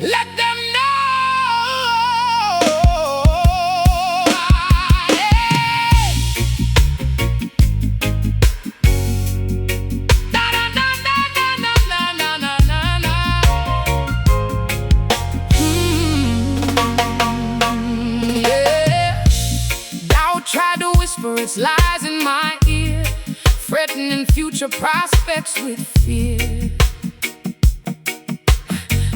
Let them know. Try to whisper its lies in my ear, threatening future prospects with fear.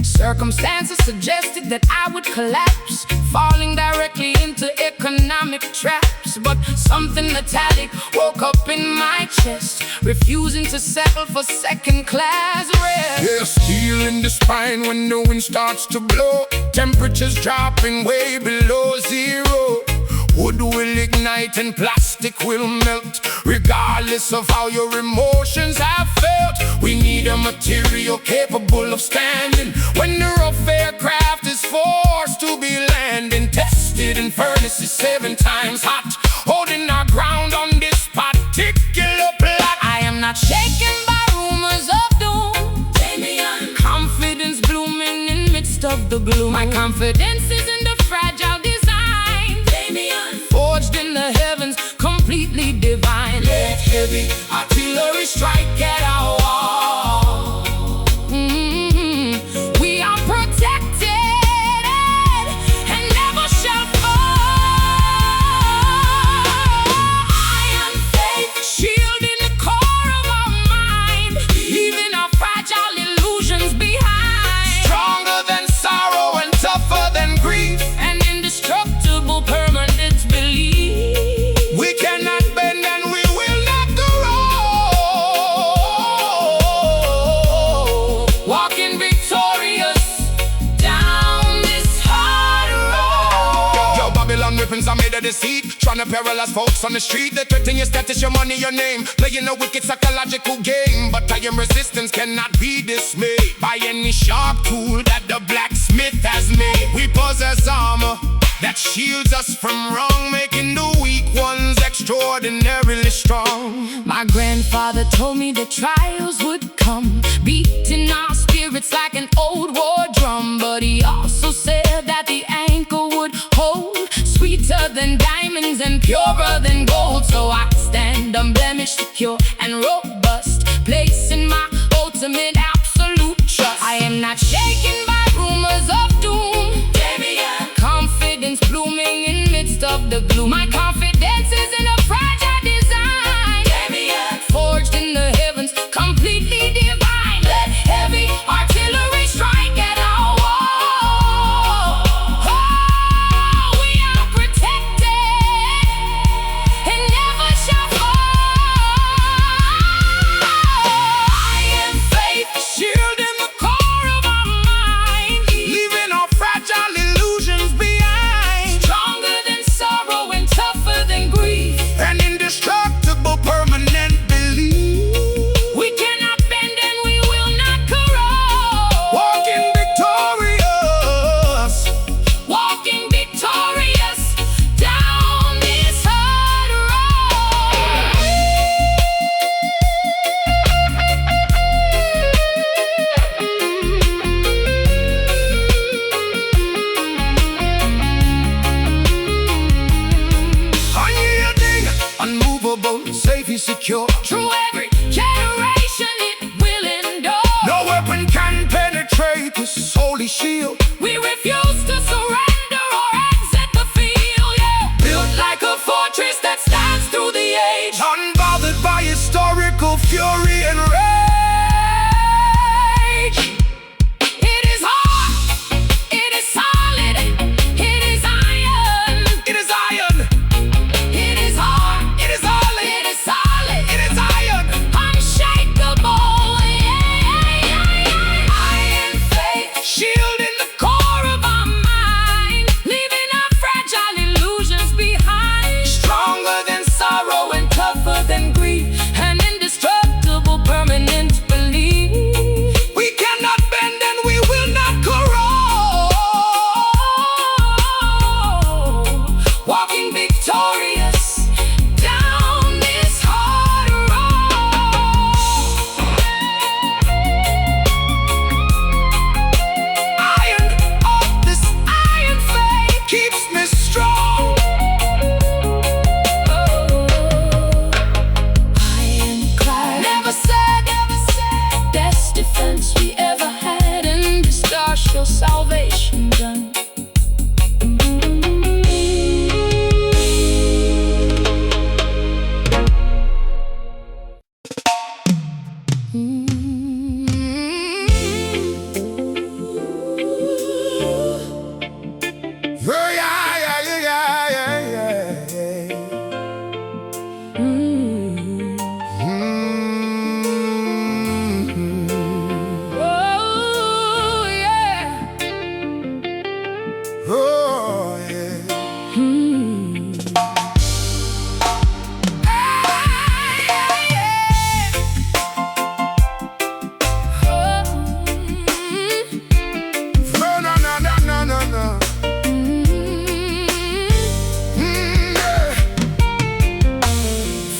Circumstances suggested that I would collapse, falling directly into economic traps. But something metallic woke up in my chest, refusing to settle for second-class rest. Yeah, steel in the spine when the wind starts to blow, temperatures dropping way below zero. Wood will ignite and plastic will melt, regardless of how your emotions have felt. We need a material capable of standing when the rough aircraft is forced to be landing. Tested in furnaces 7 times hot, holding our ground on this particular plot. I am not shaken by rumors of doom, Damian. Confidence blooming in midst of the gloom. My confidence is in the fragile design, Damian. Forged in the heavens, completely divine. Let heavy artillery strike at our wall. We are protected and never shall fall. I am faith, shielding the core of our mind, leaving our fragile illusions behind. Stronger than sorrow and tougher than grief, An indestructible permanent belief. we cannot bend and we will not grow. Walking victorious down this hard road. Yo, Babylon weapons are made of deceit, trying to paralyze folks on the street. They threaten your status, your money, your name, playing a wicked psychological game. But I am resistance cannot be dismayed by any sharp tool that the blacksmith has made. We possess armor that shields us from wrong, making the weak ones extraordinarily strong. My grandfather told me that trials would come, beating our spirits like an old war drum. But he also said that the anchor would hold, sweeter than diamonds and purer than gold. So I stand unblemished, secure and robust, placing my ultimate absolute trust. I am not shaken by rumors of doom, Damian. Confidence blooming in midst of the gloom. My confidence is in a fragile design, Damian. Forged in the heavens, completely divine. Let heavy artillery strike at our wall. Oh, we are protected and never shall fall. I am faith, Shielding the core of our mind, leaving our fragile illusions behind. stronger than sorrow and tougher than grief. An indestructible permanent belief, We cannot bend and we will not corrode. walking victorious. Walking victorious down this hard road. Unyielding, unmovable, safe and secure. Through every generation it will endure. No weapon can penetrate this holy shield. We refuse to surrender or exit the field, yeah. Built like a fortress that stands through the age. Unbothered by historical fury and rage. It is hard, it is solid, it is iron. It is iron, It is hard, it is solid, it is solid, it is iron. unshakable. Yeah. Iron faith, Shielding the core your salvation done.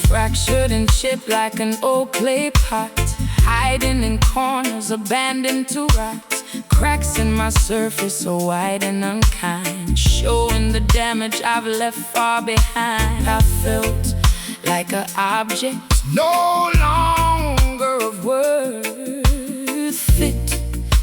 Fractured and chipped like an old clay pot, hiding in corners, abandoned to rot. Cracks in my surface so wide and unkind, showing the damage I've left far behind. I felt like an object no longer of worth, fit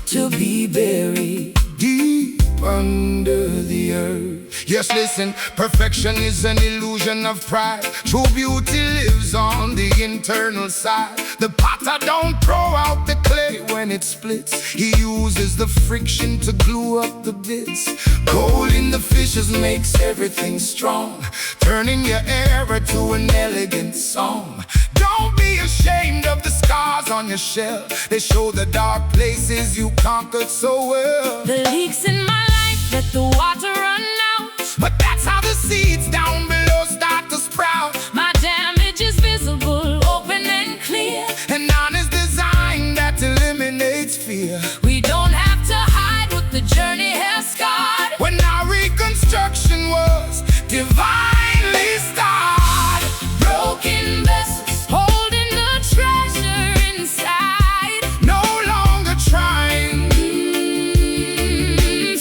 to be buried deep under the earth. Yes, listen, perfection is an illusion of pride. True beauty lives on the internal side. The potter don't throw out the clay when it splits. He uses the friction to glue up the bits. Gold in the fishes makes everything strong, turning your error to an elegant song. Don't be ashamed of the scars on your shell. They show the dark places you conquered so well. The leaks in my life let the water run out, but that's how the seeds down below start to sprout. My damage is visible, open and clear. An honest design that eliminates fear. We don't have to hide what the journey has scarred. When our reconstruction was divinely starred. Broken vessels holding the treasure inside, no longer trying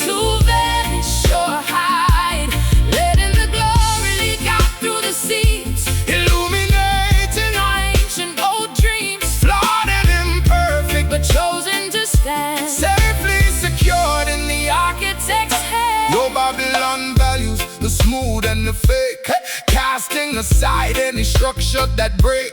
to vanish or hide, letting the glory leak out through the seams, illuminating our ancient old dreams. Flawed and imperfect, but chosen to stand, safely secured in the architect's hand. Your Babylon values the smooth and the fake, casting aside any structure that break.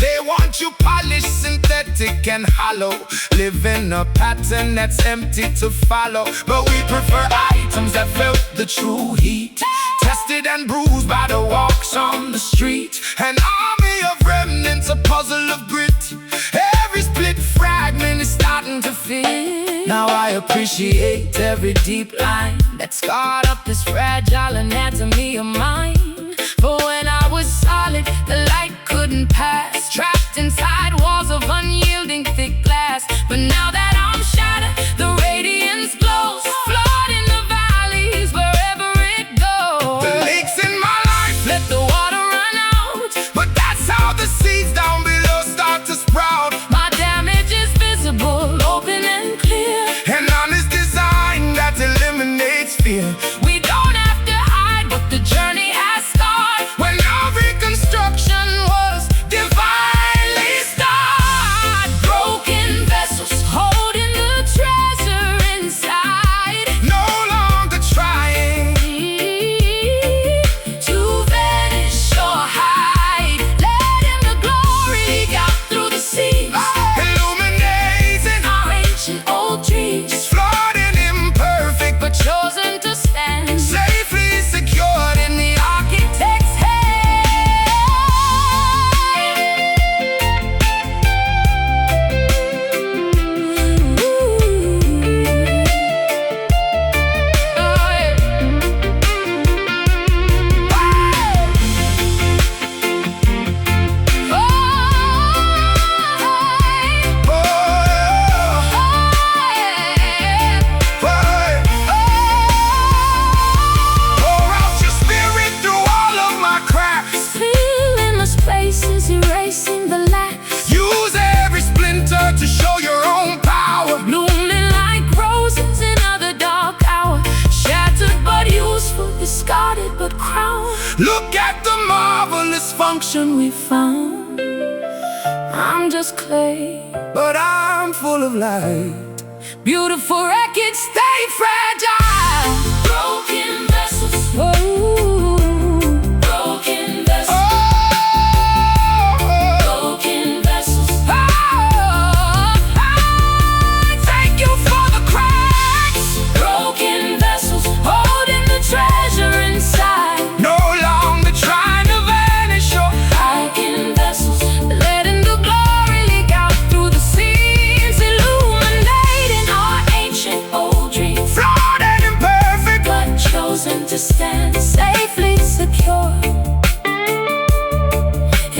They want you polished, synthetic and hollow, living a pattern that's empty to follow. But we prefer items that felt the true heat, tested and bruised by the walks on the street. An army of remnants, a puzzle of grit. Every split fragment is starting to fit. Now I appreciate every deep line that scarred up this fragile anatomy of mine. For when I was solid, the light couldn't pass, trapped inside walls of unyielding thick glass. But now that I'm shattered, the radiance glows, flawed in the valleys wherever it goes. The leaks in my life let the water run out, but that's how the seeds down below start to sprout. My damage is visible, open and clear. An honest design that eliminates fear. We don't have to hide what the journey has scarred. When our reconstruction was divinely starred. Broken vessels holding the treasure inside, no longer trying to vanish or hide, letting the glory leak out through the seams, illuminating our ancient old dreams. Flawed and imperfect, but chosen to stand, safely secured in the architect's hand. Pour out your spirit through all of my cracks. Filling the spaces, erasing the lacks, Use every splinter to show your own power. blooming like roses in another dark hour. Shattered but useful, discarded but crowned. Look at the marvelous Function we found. I'm just clay, but I'm full of light. Beautiful records stay fragile. Broken vessels. Oh. Broken vessels. Oh. Broken vessels. Oh. Thank you for the cracks. Broken vessels holding the treasure inside. No longer trying to vanish or Broken vessels letting the glory leak out through the seams, illuminating our ancient old dreams. flawed and imperfect. But chosen to stand safely secure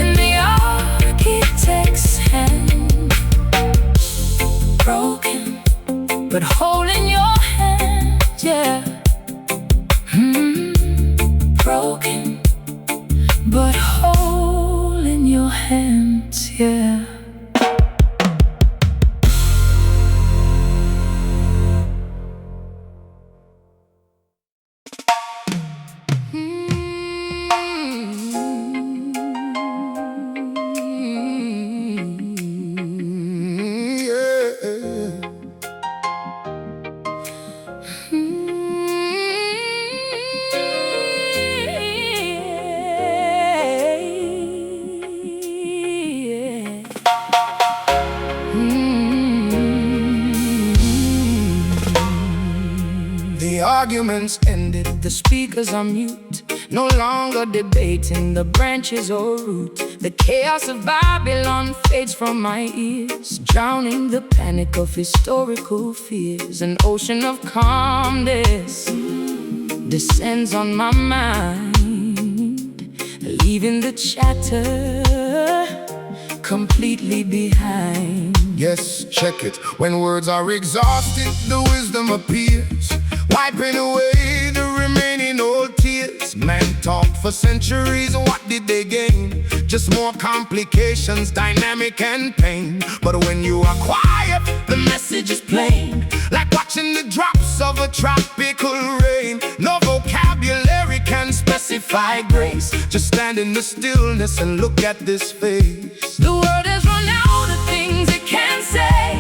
in the architect's hand. Broken, but holding your hand, yeah. Broken, but holding your hands, yeah. The arguments ended, The speakers are mute, no longer debating the branches or root. The chaos of Babylon fades from my ears, drowning the panic of historical fears. An ocean of calmness descends on my mind, leaving the chatter completely behind. yes, check it. When words are exhausted, the wisdom appears, wiping away the remaining old tears. Man talked for centuries, what did they gain? Just more complications, dynamic and pain. But when you are quiet, the message is plain, like watching the drops of a tropical rain. No vocabulary can specify grace. Just stand in the stillness and look at this face. The world has run out of things it can say,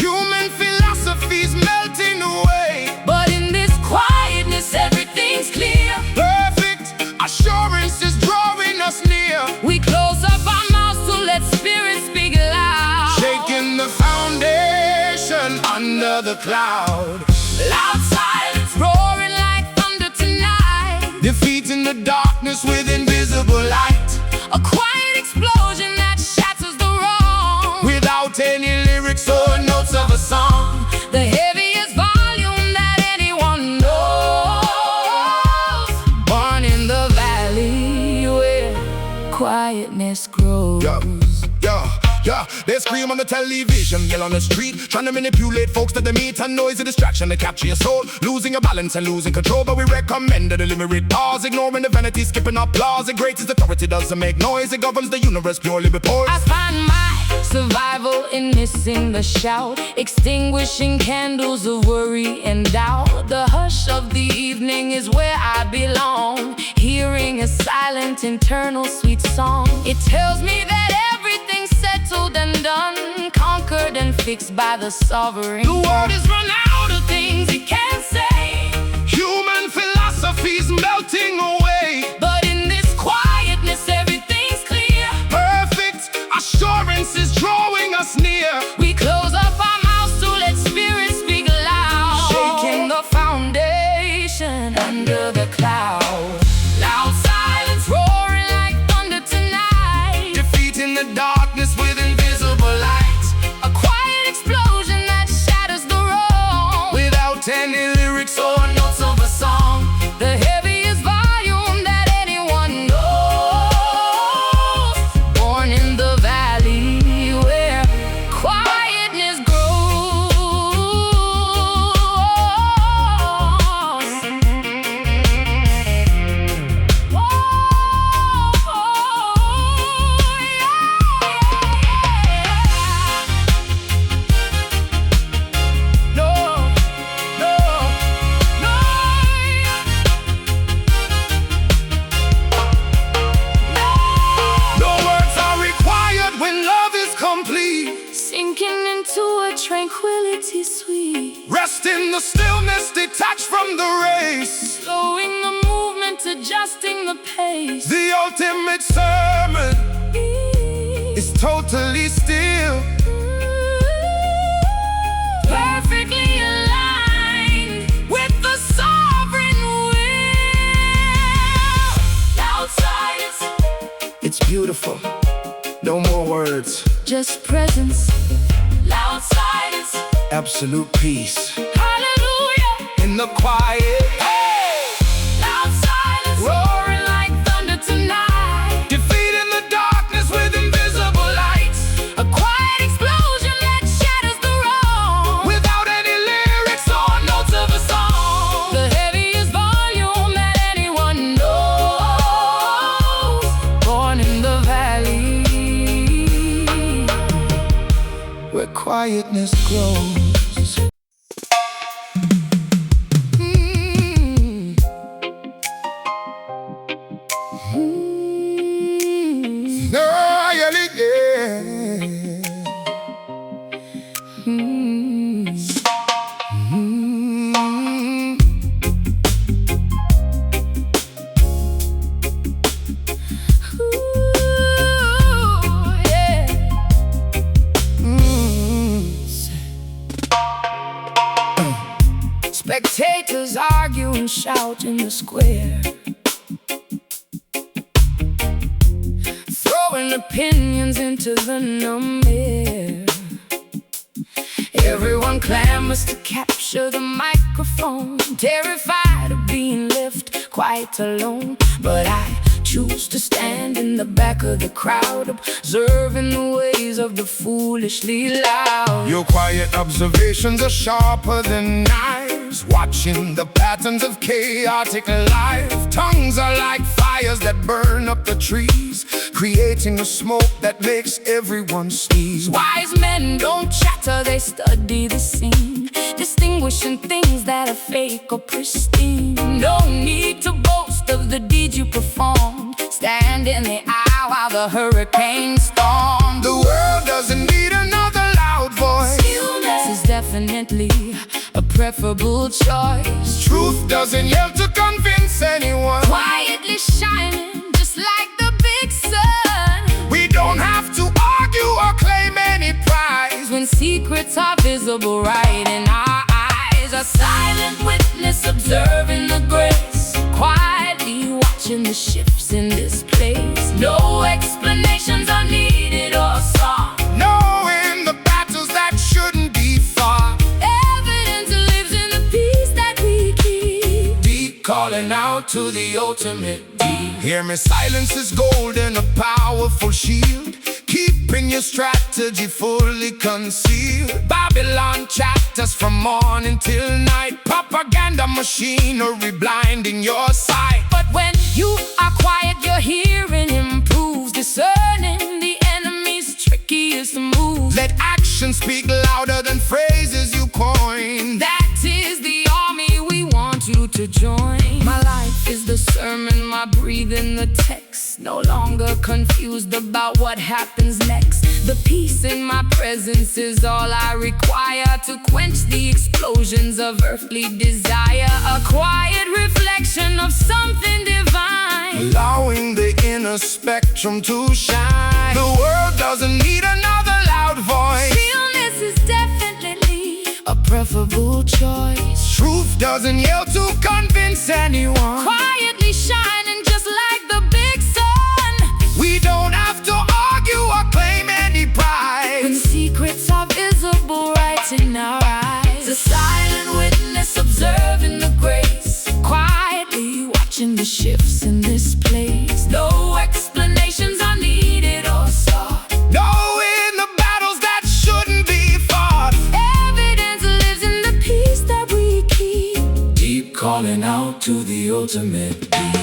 Human philosophy's melting away. but in this quietness everything's clear. Perfect assurance is drawing us near, We close up our mouths to let spirit speak loud. shaking the foundation under the cloud, Loud silence roaring like thunder tonight. defeating the darkness with invisible light, A quiet explosion that shatters the wrong. without any lyrics or notes of a song. The heaviest volume that anyone knows, born in the valley where quietness grows. Yeah, they scream on the television, yell on the street, trying to manipulate folks to the meet. A noisy distraction to capture your soul, losing your balance and losing control. But we recommend a deliberate pause, ignoring the vanity, skipping applause. The greatest authority doesn't make noise, it governs the universe purely with poise. I find my survival in missing the shout, extinguishing candles of worry and doubt. The hush of the evening is where I belong, hearing a silent, internal, sweet song. It tells me that everything's settled and done, conquered and fixed by the sovereign. The world has run out of things it can't say, Human philosophy's melting away, but in this quietness everything's clear. perfect assurance is drawing us near, We close up our mouths to let spirit speak loud, shaking the foundation under the cloud. Loud silence roaring like thunder tonight, defeating the darkness with invisible light, a quiet explosion that shatters the wrong, without any lyrics or notes of a song. the heaviest volume that anyone knows, born in the valley where quietness grows. No, no, the ultimate sermon. It's totally still, perfectly aligned with the sovereign will. Outside it's beautiful. No more words, just presence. Loud silence, absolute peace. Hallelujah. In the quiet, Hey! Loud silence, roaring like thunder tonight. defeating the darkness with invisible lights. A quiet explosion that shatters the wrong. Without any lyrics or notes of a song. The heaviest volume that anyone knows. Born in the valley, Where quietness grows. No, yeah. Spectators argue and shout in the square, throwing opinions into the numb air. Everyone clamors to capture the microphone, terrified of being left quite alone. But I choose to stand in the back of the crowd, observing the ways of the foolishly loud. Your quiet observations are sharper than knives, watching the patterns of chaotic life. Tongues are like fires that burn up the trees, creating a smoke that makes everyone sneeze. Wise men don't chatter, they study the scene, distinguishing things that are fake or pristine. No need to boast of the deeds you performed. Stand in the aisle while the hurricane storms. The world doesn't need another loud voice. Stillness is definitely a preferable choice. Truth doesn't yell to convince anyone. Quietly shining, just like the big sun. We don't have to argue or claim any prize. When secrets are visible right in our eyes, a silent witness observing the grace, quietly watching the shifts in this place. No explanations are needed or sought. Knowing the battles that shouldn't be fought. Evidence lives in the peace that we keep. Deep calling out to the ultimate deep. Hear me, silence is gold and a powerful shield, keeping your strategy fully concealed. Babylon chapters from morning till night, propaganda machinery blinding your sight. But when you are quiet, your hearing improves, discerning the enemy's trickiest moves. Let action speak louder than phrases you coin. That is the army we want you to join. My life is the sermon, my breathing the text. No longer confused about what happens next. The peace in my presence is all I require to quench the explosions of earthly desire. A quiet reflection of something divine, allowing the inner spectrum to shine. The world doesn't need another loud voice. Stillness is definitely a preferable choice. Truth doesn't yell to convince anyone. Quietly shining just like the big sun. We don't have to argue or claim any When prize. secrets are visible right in our eyes, a silent witness observing the grace, quietly watching the shifts in this place. No explanations are needed or sought. Knowing the battles that shouldn't be fought. Evidence lives in the peace that we keep. Deep calling out to the ultimate deep.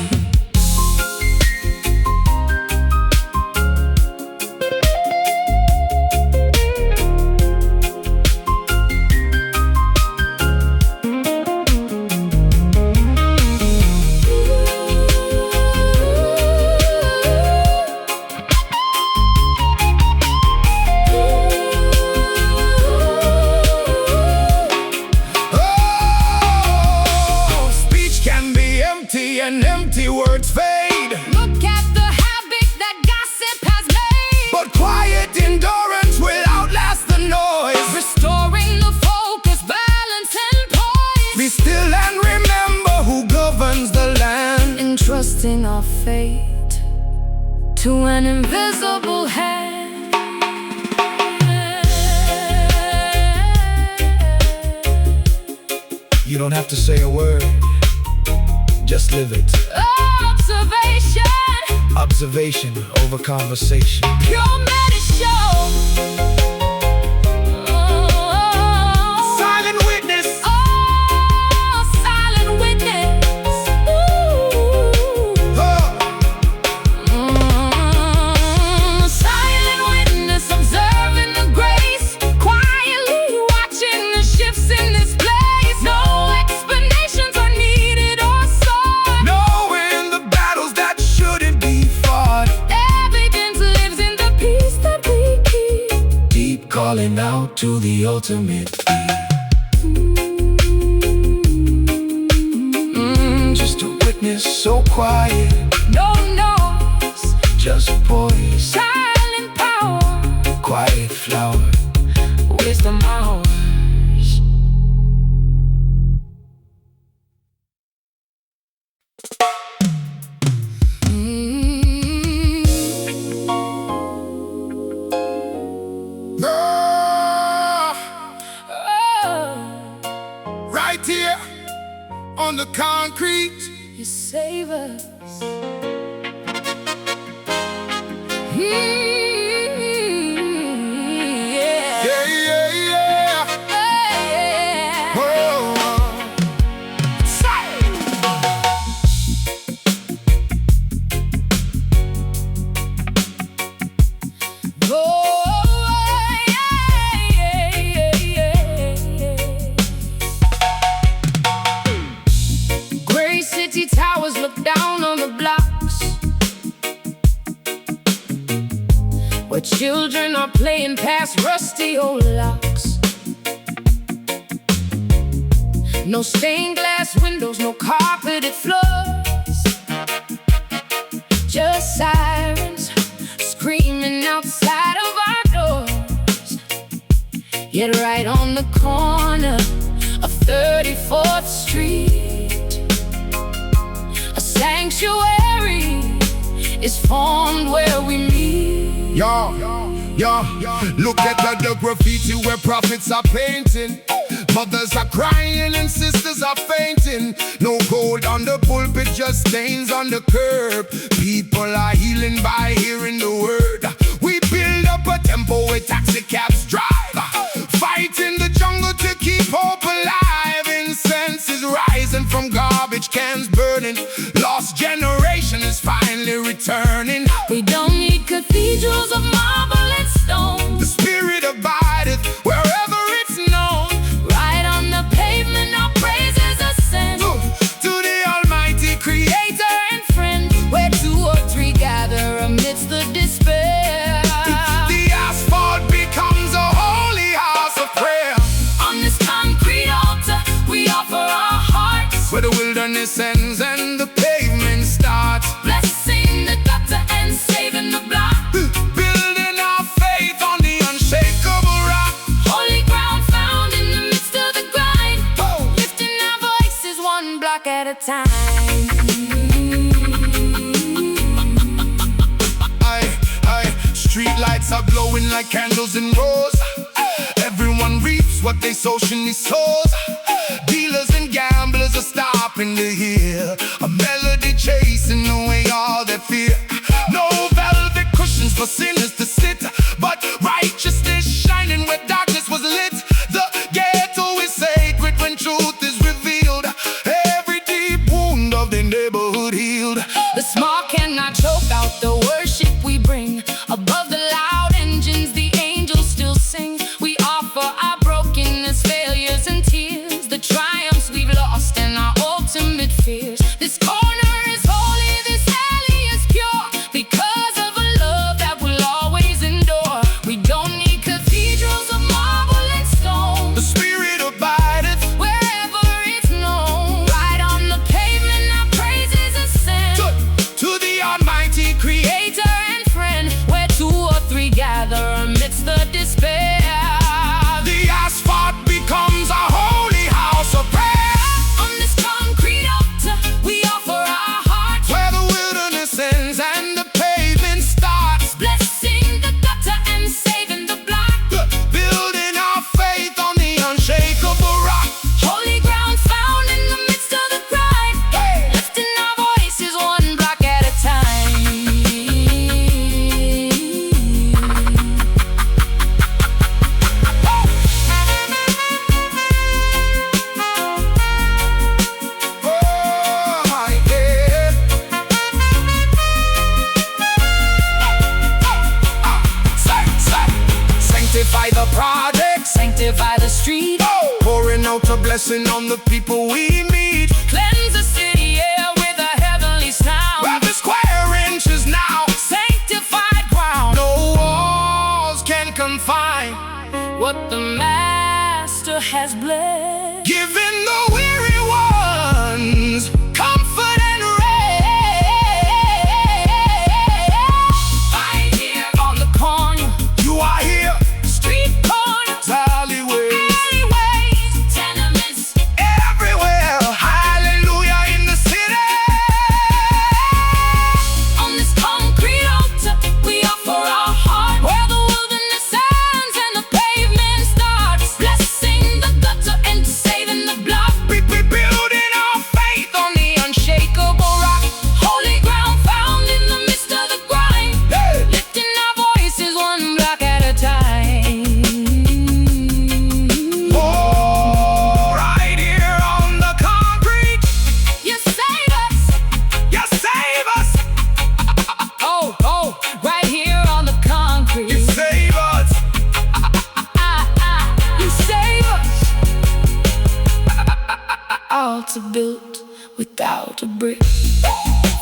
And empty words fade. Look at the Be still and remember who governs the land. Entrusting our fate to an invisible hand. You don't have to say a word, just live it. Observation. Observation over conversation. Pure medicine. Silent witness. Oh, silent witness. Ooh. Silent witness, observing the grace, quietly watching the shifts in this place. No explanations are needed or sought. Knowing the battles that shouldn't be fought. Evidence lives in the peace that we keep. Deep calling out to the ultimate beat. Just a witness so quiet, No noise, just poise, silent power, quiet flower. wisdom hours. Right here on the concrete. You save us. Yeah. Yeah, yeah, yeah. Yeah. Oh. Oh, yeah, yeah. Gray city towers look down on the blocks where children are playing past rusty old locks. No stained glass windows, no carpeted floors, just sirens screaming outside of our doors. Yet right on the corner of 34th Street, a sanctuary is formed where we meet. Yo, look at the graffiti where prophets are painting. Mothers are crying and sisters are fainting. No gold on the pulpit, just stains on the curb. People are healing by hearing the word. We build up a tempo where taxi cabs drive. Fight in the jungle to keep hope alive. Incense is rising from garbage cans burning. Lost generation is finally returning. We don't need cathedrals of marble and stone. The spirit abideth wherever it's known. Right on the pavement, our praises ascend To the Almighty Creator and friend, where two or three gather amidst the despair. The asphalt becomes a holy house of prayer. On this concrete altar, we offer our hearts, Where the wilderness ends and the pavement starts. blessing the gutter and saving the block. Building our faith on the unshakable rock. Holy ground found in the midst of the grind, Oh. lifting our voices one block at a time. Street lights are glowing like candles in rows. Everyone reaps what they socially sows. Dealers and gamblers are stopping to hear a melody chasing away all their fear. No velvet cushions for sinners to sit, but righteousness shining where darkness was lit. The ghetto is sacred when truth is revealed. Every deep wound of the neighborhood healed. The small cannot choke out the worship we bring. Above the loud engines, the angels still sing. We offer our brokenness, failures, and tears, the triumphs we've lost, and our ultimate blessing on the people we meet. Cleanse the city air with a heavenly sound. Every square inch is now sanctified ground. no walls can confine What the Master has blessed, giving the weary ones comfort and rest. right here on the corner, You are here, street corners, alleyways, alleyways, tenements, everywhere. Hallelujah in the city. on this concrete altar, we offer our heart. Where the wilderness ends and the pavement starts, blessing the gutter and saving the block. We building our faith on the unshakable rock. Holy ground found in the midst of the grind, Hey. lifting our voices one block at a time. Oh, right here on the concrete, You save us, you save us, oh, right here on the concrete. you save us. You save us. Altar built without a brick,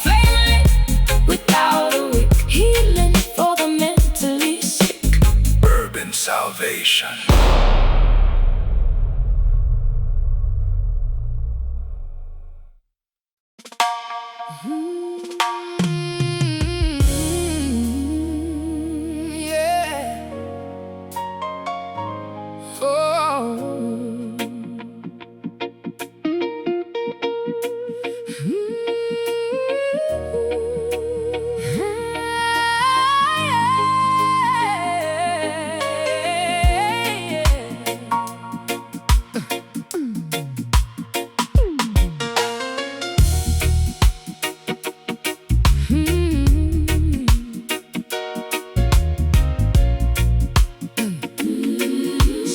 flame lit without a wick, healing for the mentally sick. Urban salvation. Yeah. Oh.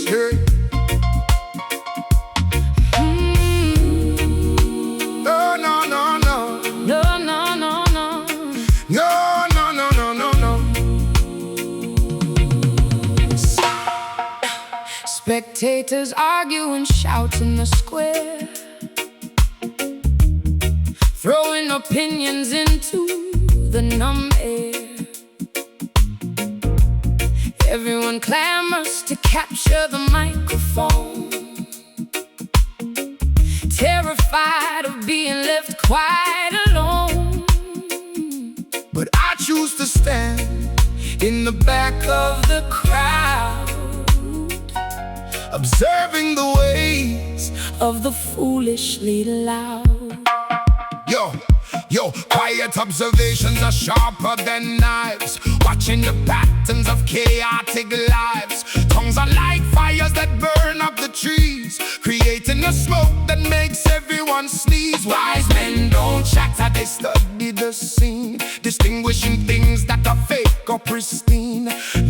Hey. No, no, no, no. No, no, no, no. No, no, no, no, no, no. Spectators argue and shout in the square, throwing opinions into the numb air. Everyone clamors to capture the microphone, terrified of being left quite alone. But I choose to stand in the back of the crowd, observing the ways of the foolishly loud. Yo, quiet observations are sharper than knives, watching the patterns of chaotic lives. Tongues are like fires that burn up the trees, creating a smoke that makes everyone sneeze. Wise men don't chatter, they study the scene, distinguishing things that are fake or pristine.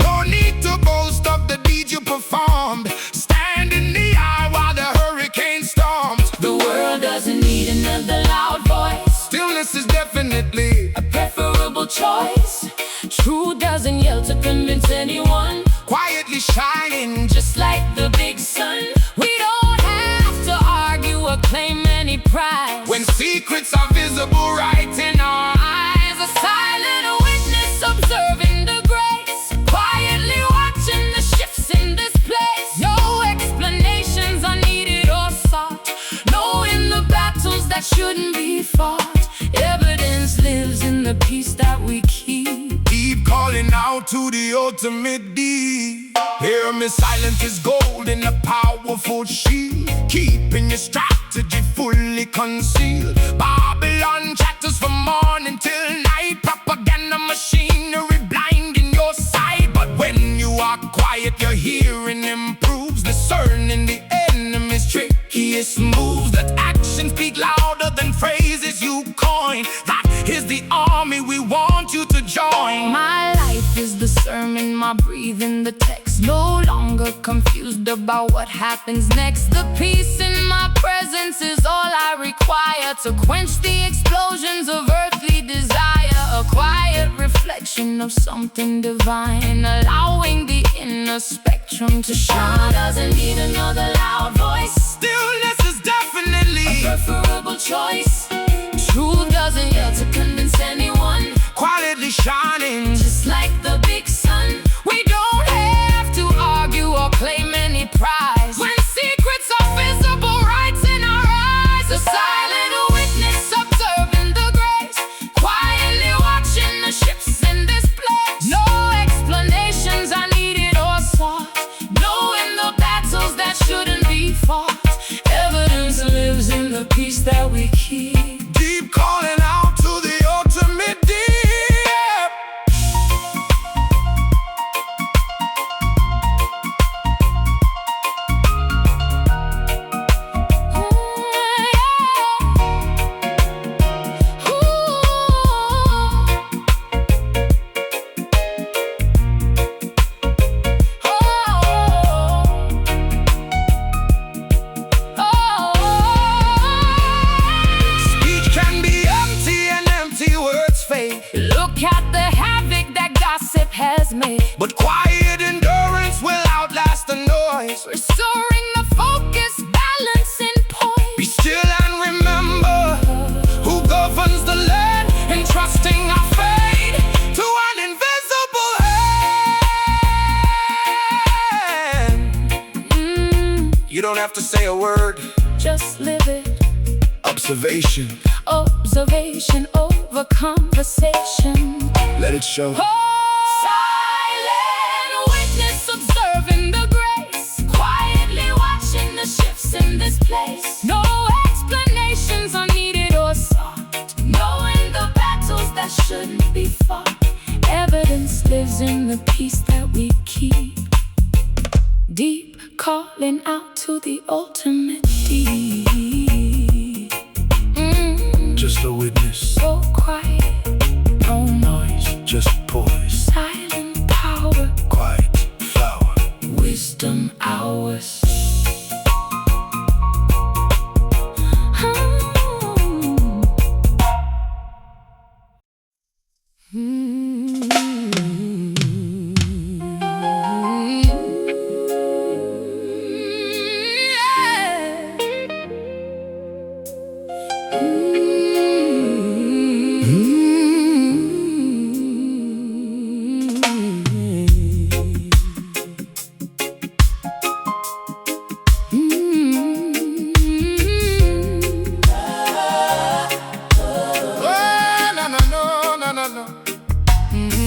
No need to boast of the deeds you performed. Stand in the eye while the hurricane storms. The world doesn't need another loud voice, Stillness is definitely a preferable choice. Truth doesn't yell to convince anyone, quietly shining. just like the big sun. We don't have to argue or claim any prize. When secrets are visible right in our eyes, a silent witness observing the grace, quietly watching the shifts in this place. No explanations are needed or sought, knowing the battles that shouldn't be fought. Evidence lives in the peace that we keep. keep calling out to the ultimate deed. Hear me, silent is gold in a powerful shield, keeping your strategy fully concealed. Babylon chatters from morning till night, propaganda machinery blinding your sight. But when you are quiet, your hearing improves, discerning the enemy's trickiest moves. That actions speak louder than phrases you coin. That is the army we want you to join. My life is the sermon, my breathing the text. No longer confused about what happens next. The peace in my presence is all I require to quench the explosions of earthly desire. A quiet reflection of something divine, allowing the inner spectrum to shine. Doesn't need another loud voice. Stillness is choice. Truth doesn't yell to convince anyone. Quietly shining, Just like the big sun, we don't have to argue or claim any prize. when secrets are visible, rights in our eyes. A silent witness observing the grace, quietly watching the ships in this place. No explanations are needed or sought, Knowing the battles that shouldn't be fought. Evidence lives in the peace that we keep. deep calling out to the ultimate deep. Speech can be empty and empty words fade, Look at the havoc that gossip has made. but quiet endurance will outlast the noise. Restoring the focus, balance in Be poise. still and remember who governs the land, entrusting our fate to an invisible hand. You don't have to say a word. Just live it. Observation, Observation over conversation. let it show. Silent witness observing the grace, quietly watching the shifts in this place. No explanations are needed or sought, knowing the battles that shouldn't be fought. Evidence lives in the peace that we keep. Deep calling out to the ultimate deep. Just a witness, So quiet, no noise, just poise, silent power, quiet flower. wisdom ours. Oh, no, no, no, no, no, no.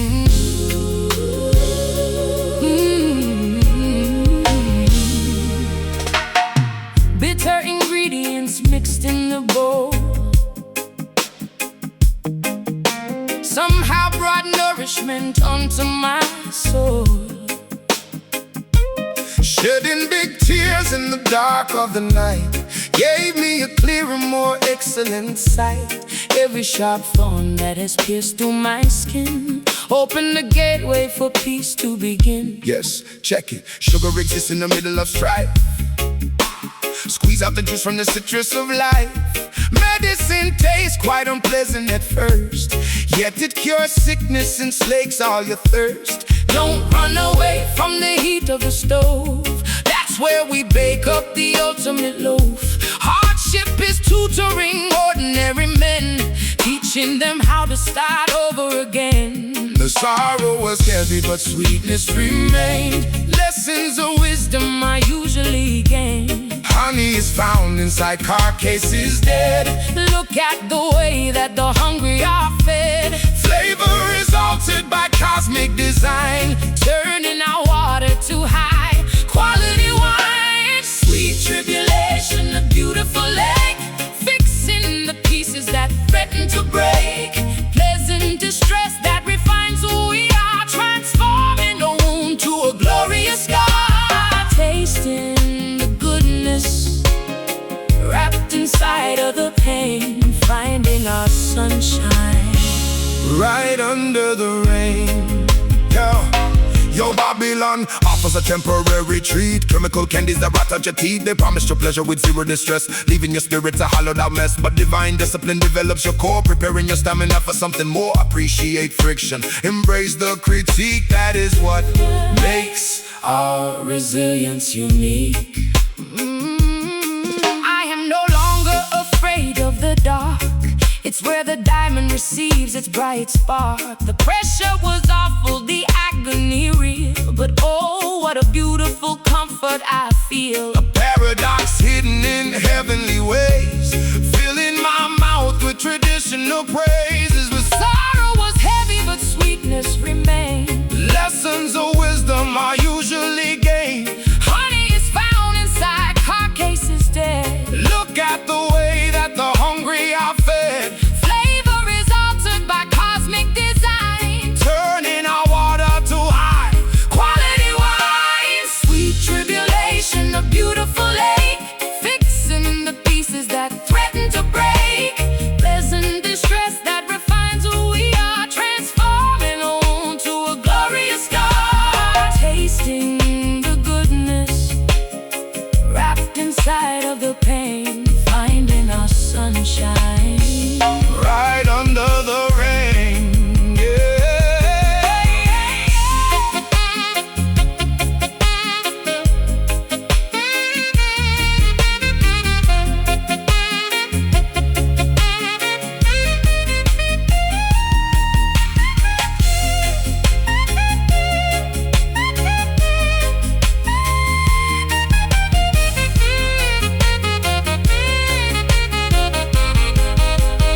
Bitter ingredients mixed in the bowl, Somehow brought nourishment onto my soul. shedding big tears in the dark of the night gave me a clearer, more excellent sight. Every sharp thorn that has pierced through my skin opened the gateway for peace to begin. Yes, check it. Sugar exists in the middle of strife. Squeeze out the juice from the citrus of life. Medicine tastes quite unpleasant at first, yet it cures sickness and slakes all your thirst. Don't run away from the heat of the stove. That's where we bake up the ultimate loaf. Hardship is tutoring ordinary men, Teaching them how to start over again. the sorrow was heavy, but sweetness remained. Lessons of wisdom I usually gain. Honey is found inside carcasses dead. Look at the way that the hungry are fed. Flavor is altered by cosmic design, Turning our water to high quality wine. Sweet tribulation, a beautiful lake. Fixing the pieces that threaten to break. Pleasant distress that refines who we are. Transforming the wound to a glorious scar. Tasting the goodness wrapped inside of the pain. Finding our sunshine right under the rain. Yo, Babylon offers a temporary treat. Chemical candies that rot out your teeth. They promise you pleasure with zero distress, leaving your spirits a hollowed out mess. But divine discipline develops your core, preparing your stamina for something more. Appreciate friction, embrace the critique. That is what makes our resilience unique. I am no longer afraid of the It's where the diamond receives its bright spark. The pressure was awful, the agony real, but oh, what a beautiful comfort I feel. A paradox hidden in heavenly ways, filling my mouth with traditional praises. With Sorrow was heavy, but sweetness remained. lessons of wisdom are usually gained. Honey is found inside carcasses dead. Look at the way that the hungry are fed, Flavor is altered by cosmic design, turning our water to high quality wine. Sweet tribulation, a beautiful lake, fixing the pieces that threaten to break. Pleasant distress that refines who we are, transforming on to a glorious star. Tasting the goodness wrapped inside of the pain, finding our sunshine right under the rain.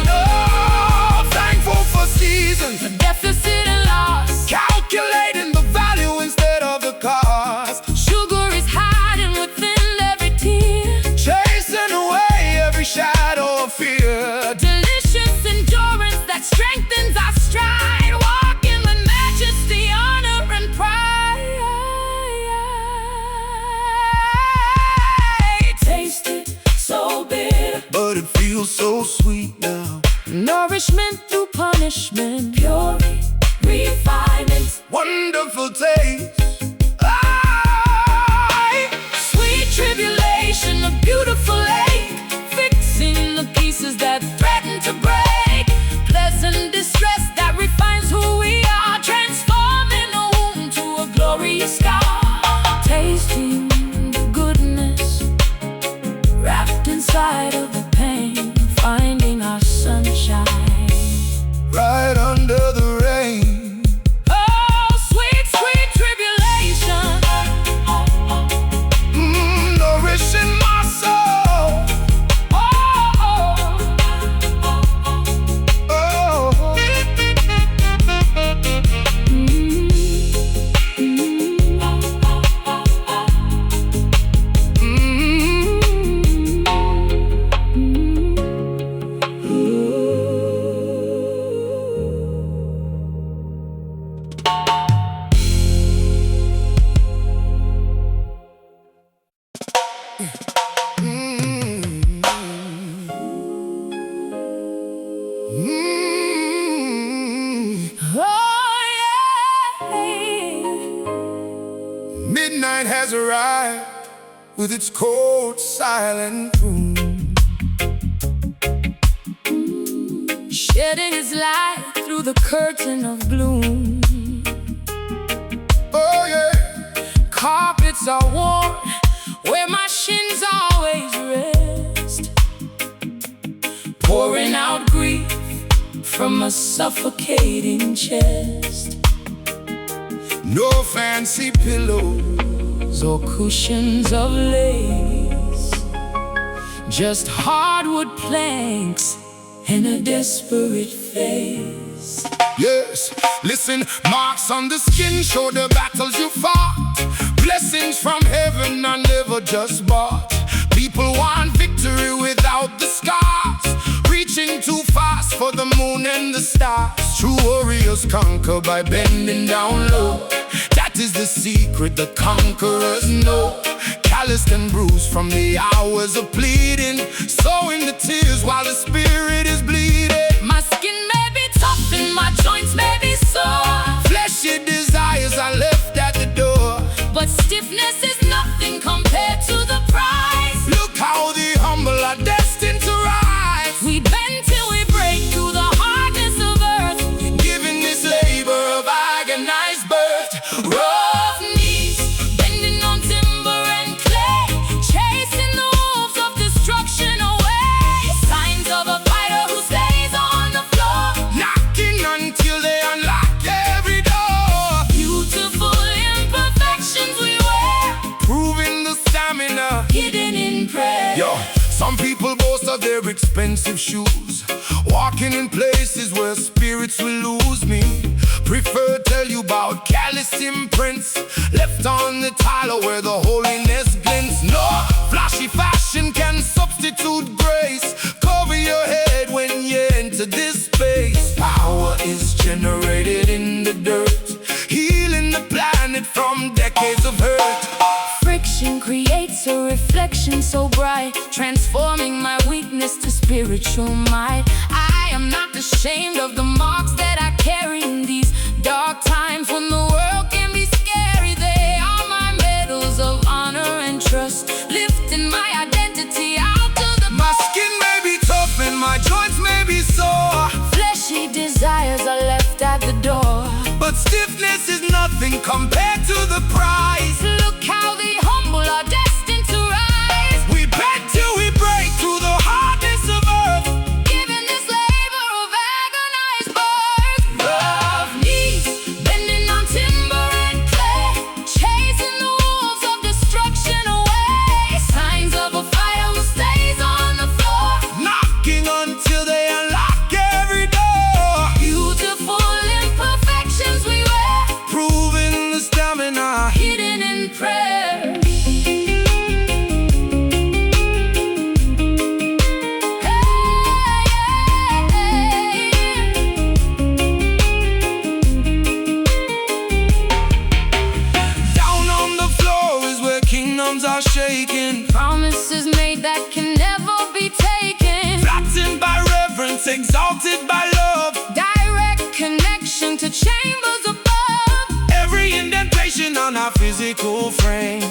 Oh, thankful for seasons, the deficit and loss. calculating the value instead of the cost, Sugar is hiding within every tear, chasing away every shadow of fear. delicious endurance that strengthens our stride, walking with majesty, honor, and pride. Taste it, so bitter, But it feels so sweet now. nourishment through punishment, pure refinement. Wonderful taste. Sweet tribulation, a beautiful lake, fixing the pieces that threaten to break. Pleasant distress that refines who we are, transforming a womb to a glorious star. Tasting the goodness wrapped inside of the pain, finding our sunshine Right under the rain. Oh, sweet, sweet tribulation, Nourishing my soul. oh, oh. Oh, midnight has arrived with its cold, silent room. Shedding his light through the curtain of gloom. Oh yeah, Carpets are worn where my shins always rest, pouring out grief from a suffocating chest. no fancy pillows Or cushions of lace, just hardwood planks and a desperate face. Yes, listen, marks on the skin show the battles you fought. Blessings from heaven are never just bought. People want victory without the scars, reaching too fast for the moon and the stars. True warriors conquer by bending down low. That is the secret the conquerors know. Calloused and bruised from the hours of pleading, sowing the tears while the spirit is bleeding. My skin may be tough and my joints may be sore, Fleshy desires are left at the door, but stiffness is nothing compared to the price. look how the humble are destined to rise. We bend till we break through the hardness of earth, Giving this labor of agonized birth. rough knees, bending on timber and clay, chasing the wolves of destruction away. Signs of a expensive shoes, walking in places where spirits will lose me. Prefer tell you about callous imprints left on the tile where the holiness glints. No flashy fashion can substitute grace. Cover your head when you enter this space. Power is generated in the dirt, healing the planet from decades of hurt. Friction creates a reflection so bright, transforming my weakness to spiritual might. I am not ashamed of the marks that I carry in these dark times when the world can be scary. They are my medals of honor and trust, lifting my identity out to the My skin may be tough and my joints may be sore. fleshy desires are left at the door, But stiffness is nothing compared to the price. look how the humble are destined to rise. We bend till we break through the hardness of earth, Given this labor of agonized birth, rough knees, bending on timber and clay, chasing the wolves of destruction away. Signs of a fighter who stays on the floor, knocking until they unlock every door. beautiful imperfections we wear, Proving the stamina. hidden in prayer. Down on the floor is where kingdoms are shaken, Promises made that can never be taken, flattened by reverence, exalted by love. direct connection to chambers above. Every indentation on our physical frame